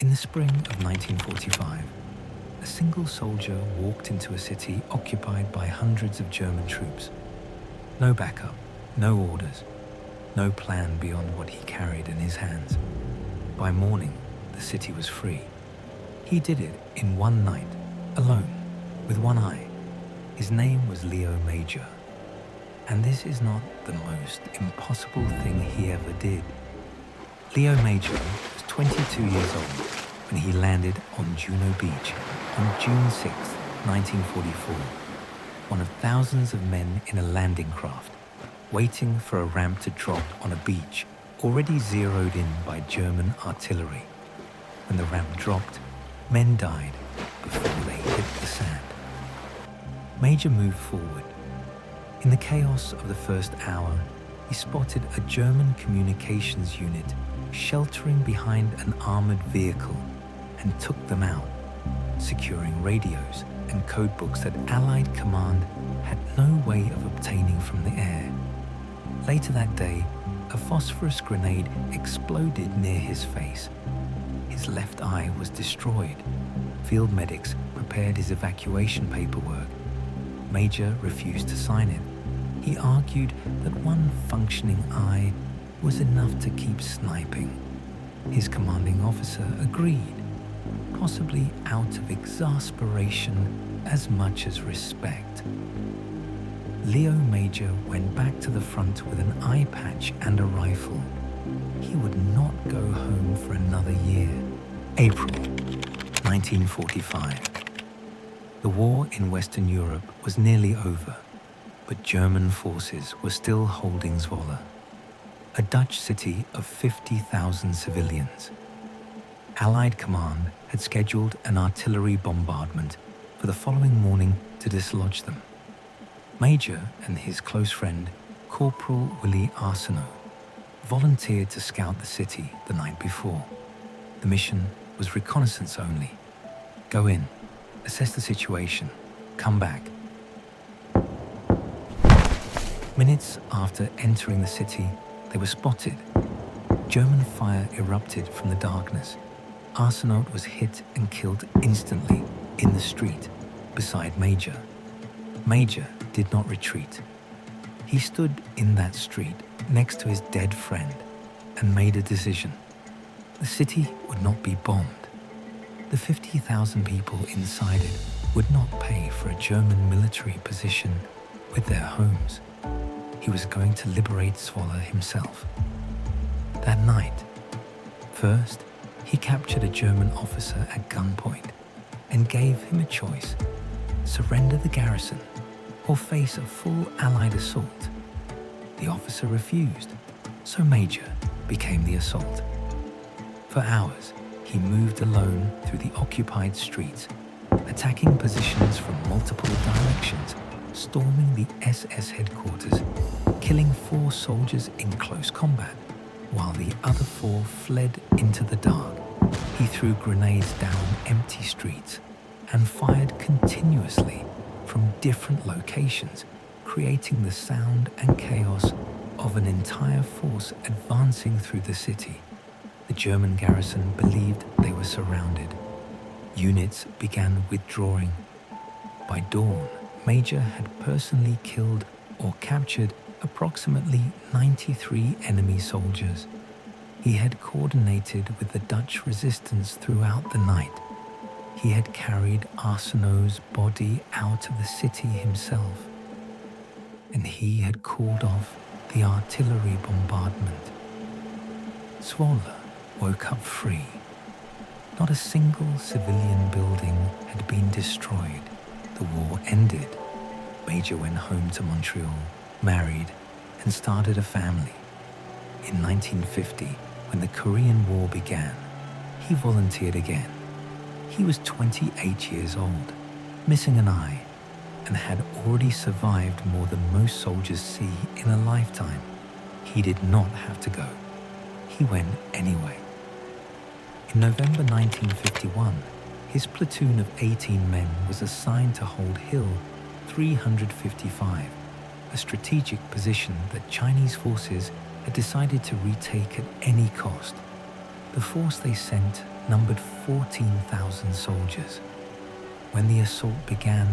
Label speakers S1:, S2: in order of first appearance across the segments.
S1: In the spring of 1945, a single soldier walked into a city occupied by hundreds of German troops. No backup, no orders, no plan beyond what he carried in his hands. By morning, the city was free. He did it in one night, alone, with one eye. His name was Leo Major. And this is not the most impossible thing he ever did. Leo Major was 22 years old when he landed on Juno Beach on June 6, 1944, one of thousands of men in a landing craft, waiting for a ramp to drop on a beach already zeroed in by German artillery. When the ramp dropped, men died before they hit the sand. Major moved forward. In the chaos of the first hour, he spotted a German communications unit sheltering behind an armored vehicle and took them out, securing radios and codebooks that Allied command had no way of obtaining from the air. Later that day, a phosphorus grenade exploded near his face. His left eye was destroyed. Field medics prepared his evacuation paperwork. Major refused to sign it. He argued that one functioning eye was enough to keep sniping. His commanding officer agreed, possibly out of exasperation as much as respect. Leo Major went back to the front with an eye patch and a rifle. He would not go home for another year. April 1945. The war in Western Europe was nearly over, but German forces were still holding Zwolle, a Dutch city of 50,000 civilians. Allied command had scheduled an artillery bombardment for the following morning to dislodge them. Major and his close friend, Corporal Willie Arsenault, volunteered to scout the city the night before. The mission was reconnaissance only. Go in, assess the situation, come back. Minutes after entering the city, they were spotted. German fire erupted from the darkness. Arsenault was hit and killed instantly in the street beside Major. Major did not retreat. He stood in that street next to his dead friend and made a decision. The city would not be bombed. The 50,000 people inside it would not pay for a German military position with their homes. He was going to liberate Zwolle himself. That night, first, he captured a German officer at gunpoint and gave him a choice: surrender the garrison or face a full Allied assault. The officer refused, so Major became the assault. For hours, he moved alone through the occupied streets, attacking positions from multiple directions, storming the SS headquarters, killing 4 soldiers in close combat, while the other 4 fled into the dark. He threw grenades down empty streets and fired continuously from different locations, creating the sound and chaos of an entire force advancing through the city. The German garrison believed they were surrounded. Units began withdrawing. By dawn, Major had personally killed or captured approximately 93 enemy soldiers. He had coordinated with the Dutch resistance throughout the night. He had carried Arsenault's body out of the city himself. And he had called off the artillery bombardment. Zwolle woke up free. Not a single civilian building had been destroyed. The war ended. Major went home to Montreal, married, and started a family. In 1950, when the Korean War began, he volunteered again. He was 28 years old, missing an eye, and had already survived more than most soldiers see in a lifetime. He did not have to go. He went anyway. In November 1951, his platoon of 18 men was assigned to hold Hill 355, a strategic position that Chinese forces had decided to retake at any cost. The force they sent numbered 14,000 soldiers. When the assault began,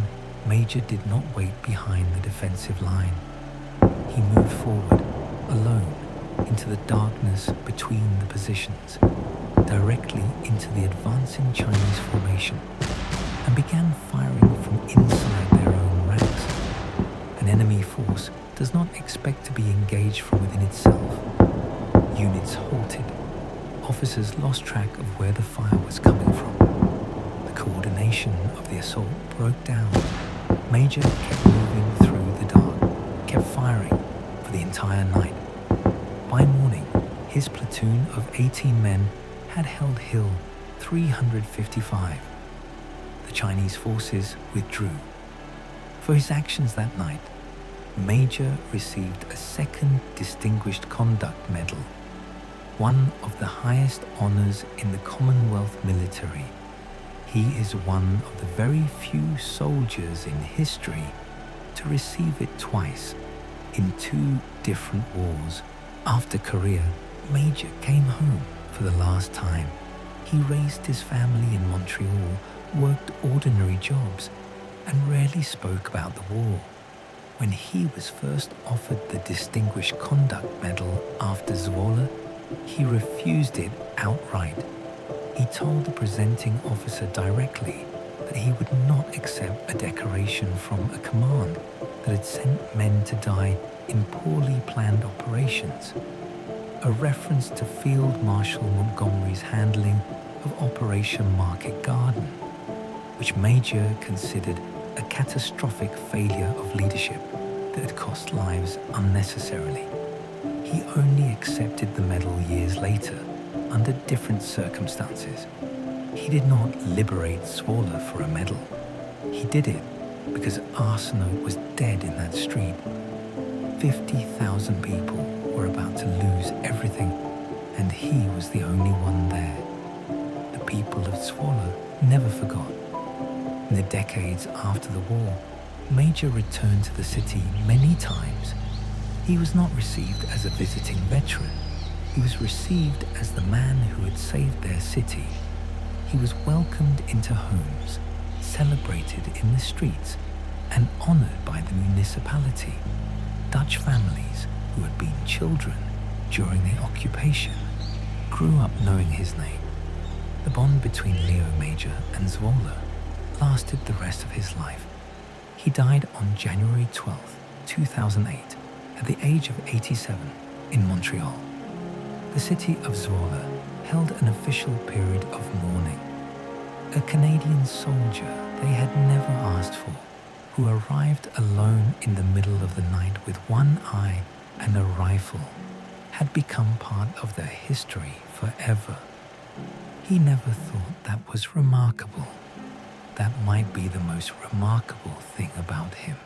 S1: Major did not wait behind the defensive line. He moved forward, alone, into the darkness between the positions, directly into the advancing Chinese formation, and began firing from inside their own ranks. An enemy force does not expect to be engaged from within itself. Units halted. Officers lost track of where the fire was coming from. The coordination of the assault broke down. Major kept moving through the dark, kept firing for the entire night. By morning, his platoon of 18 men had held Hill 355. The Chinese forces withdrew. For his actions that night, Major received a second Distinguished Conduct Medal, one of the highest honors in the Commonwealth military. He is one of the very few soldiers in history to receive it twice in 2 different wars. After Korea, Major came home for the last time. He raised his family in Montreal, worked ordinary jobs, and rarely spoke about the war. When he was first offered the Distinguished Conduct Medal after Zwolle, he refused it outright. He told the presenting officer directly that he would not accept a decoration from a command that had sent men to die in poorly planned operations, a reference to Field Marshal Montgomery's handling of Operation Market Garden, which Major considered a catastrophic failure of leadership that had cost lives unnecessarily. He only accepted the medal years later, under different circumstances. He did not liberate Zwolle for a medal. He did it because Arsenault was dead in that street. 50,000 people were about to lose everything, and he was the only one there. The people of Zwolle never forgot. In the decades after the war, Major returned to the city many times. He was not received as a visiting veteran. He was received as the man who had saved their city. He was welcomed into homes, celebrated in the streets, and honored by the municipality. Dutch families who had been children during the occupation grew up knowing his name. The bond between Leo Major and Zwolle lasted the rest of his life. He died on January 12, 2008, at the age of 87 in Montreal. The city of Zwolle held an official period of mourning. A Canadian soldier they had never asked for, who arrived alone in the middle of the night with one eye and a rifle, had become part of their history forever. He never thought that was remarkable. That might be the most remarkable thing about him.